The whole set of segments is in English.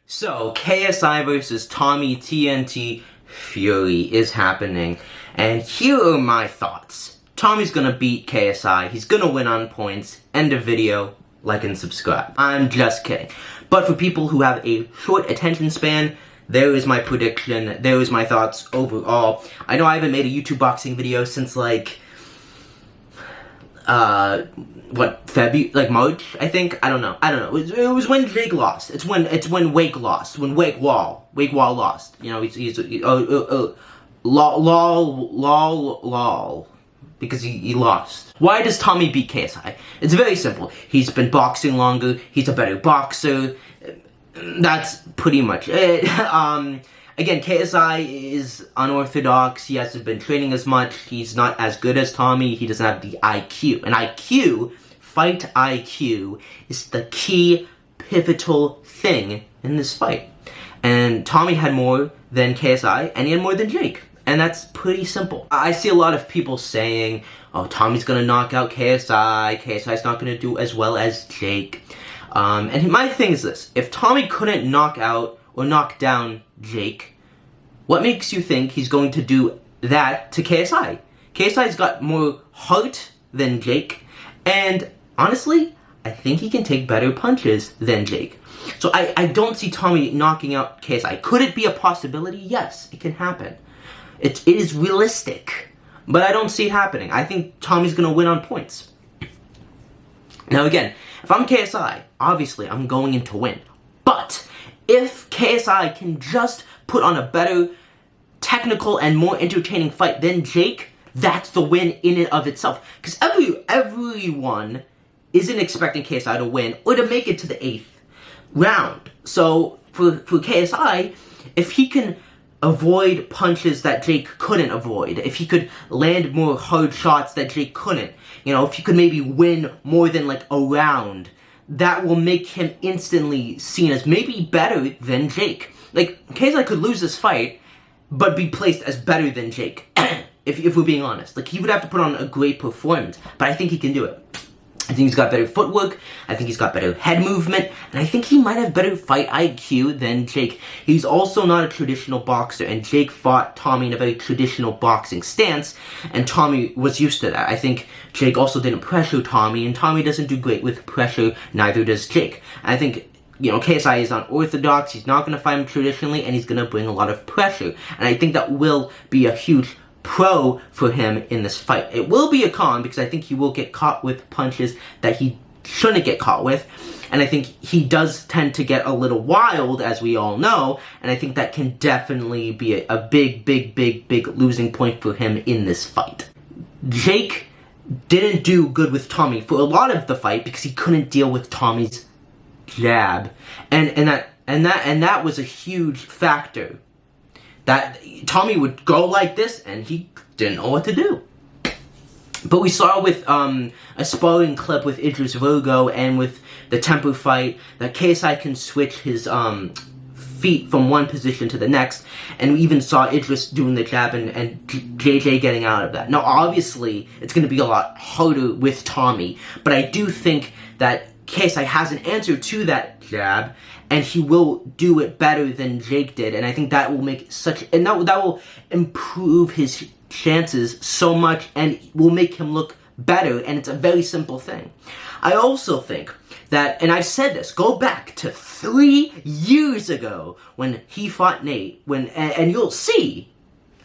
So, KSI versus Tommy TNT Fury is happening, and here are my thoughts. Tommy's gonna beat KSI, he's gonna win on points, end of video, like and subscribe. I'm just kidding. But for people who have a short attention span, there is my prediction, there is my thoughts overall. I know I haven't made a YouTube boxing video since like, February, like March, I think. I don't know. It was when Jake lost. It's when Wake lost. When Wake Wall lost. You know, he's lol, because he lost. Why does Tommy beat KSI? It's very simple. He's been boxing longer. He's a better boxer. That's pretty much it. Again, KSI is unorthodox. He hasn't been training as much. He's not as good as Tommy. He doesn't have the IQ. And IQ, fight IQ, is the key pivotal thing in this fight. And Tommy had more than KSI, and he had more than Jake. And that's pretty simple. I see a lot of people saying, oh, Tommy's gonna knock out KSI. KSI's not gonna do as well as Jake. And my thing is this. If Tommy couldn't knock out or knock down Jake, what makes you think he's going to do that to KSI? KSI's got more heart than Jake, and honestly, I think he can take better punches than Jake. So I don't see Tommy knocking out KSI. Could it be a possibility? Yes, it can happen. It is realistic, but I don't see it happening. I think Tommy's gonna win on points. Now again, if I'm KSI, obviously I'm going in to win. But if KSI can just put on a better technical and more entertaining fight than Jake, that's the win in and of itself. Because everyone isn't expecting KSI to win or to make it to the 8th round. So for KSI, if he can avoid punches that Jake couldn't avoid, if he could land more hard shots that Jake couldn't, you know, if he could maybe win more than like a round, that will make him instantly seen as maybe better than Jake. Like, KSI could lose this fight, but be placed as better than Jake, if we're being honest. Like, he would have to put on a great performance, but I think he can do it. I think he's got better footwork, I think he's got better head movement, and I think he might have better fight IQ than Jake. He's also not a traditional boxer, and Jake fought Tommy in a very traditional boxing stance, and Tommy was used to that. I think Jake also didn't pressure Tommy, and Tommy doesn't do great with pressure, neither does Jake. I think, you know, KSI is unorthodox, he's not going to fight him traditionally, and he's going to bring a lot of pressure, and I think that will be a huge pro for him in this fight. It will be a con because I think he will get caught with punches that he shouldn't get caught with, and I think he does tend to get a little wild, as we all know, and I think that can definitely be a big losing point for him in this fight. Jake didn't do good with Tommy for a lot of the fight because he couldn't deal with Tommy's jab, and that was a huge factor. That Tommy would go like this, and he didn't know what to do. But we saw with a sparring clip with Idris Virgo and with the tempo fight that KSI can switch his feet from one position to the next, and we even saw Idris doing the jab and JJ getting out of that. Now, obviously, it's going to be a lot harder with Tommy, but I do think that KSI has an answer to that jab, and he will do it better than Jake did, and I think that will make that will improve his chances so much, and will make him look better, and it's a very simple thing. I also think that, and I've said this, go back to 3 years ago when he fought Nate, and you'll see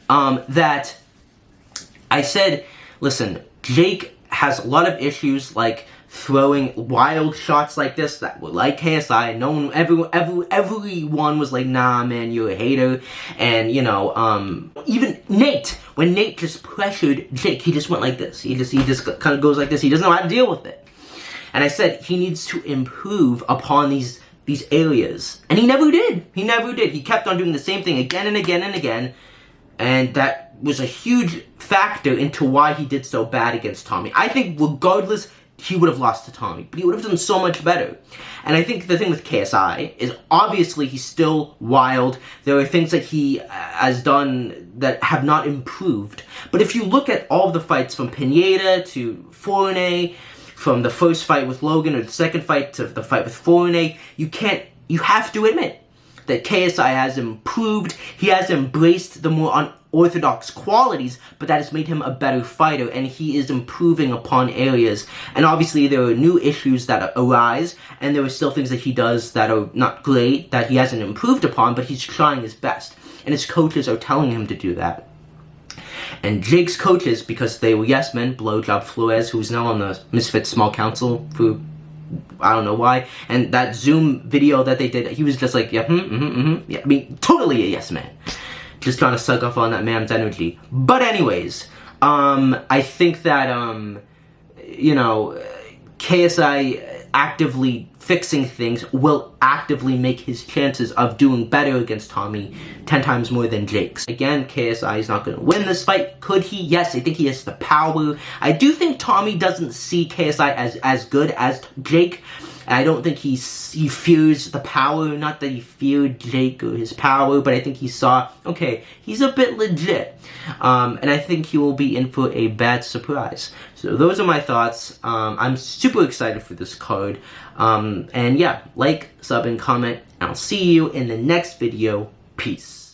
that I said, listen, Jake has a lot of issues, like throwing wild shots like this that were like KSI. No one, everyone was like, nah, man, you're a hater. And, you know, even Nate, when Nate just pressured Jake, he just went like this. He just kind of goes like this. He doesn't know how to deal with it. And I said he needs to improve upon these areas. And he never did. He never did. He kept on doing the same thing again and again and again. And that was a huge factor into why he did so bad against Tommy. I think regardless, he would have lost to Tommy, but he would have done so much better. And I think the thing with KSI is obviously he's still wild. There are things that he has done that have not improved. But if you look at all of the fights from Pineda to Fournier, from the first fight with Logan or the second fight to the fight with Fournier, you have to admit that KSI has improved. He has embraced the more unorthodox qualities, but that has made him a better fighter, and he is improving upon areas. And obviously there are new issues that arise, and there are still things that he does that are not great, that he hasn't improved upon, but he's trying his best. And his coaches are telling him to do that. And Jake's coaches, because they were yes men, Blowjob Flores, who's now on the Misfits Small Council for I don't know why, and that Zoom video that they did, he was just like, yeah, yeah, I mean, totally a yes man. Just trying to suck off on that man's energy. But anyways, I think that, you know, KSI actively fixing things will actively make his chances of doing better against Tommy 10 times more than Jake's. Again, KSI is not going to win this fight. Could he? Yes, I think he has the power. I do think Tommy doesn't see KSI as good as Jake. I don't think he fears the power. Not that he feared Jake or his power, but I think he saw, okay, he's a bit legit. And I think he will be in for a bad surprise. So those are my thoughts. I'm super excited for this card. And yeah, like, sub, and comment. And I'll see you in the next video. Peace.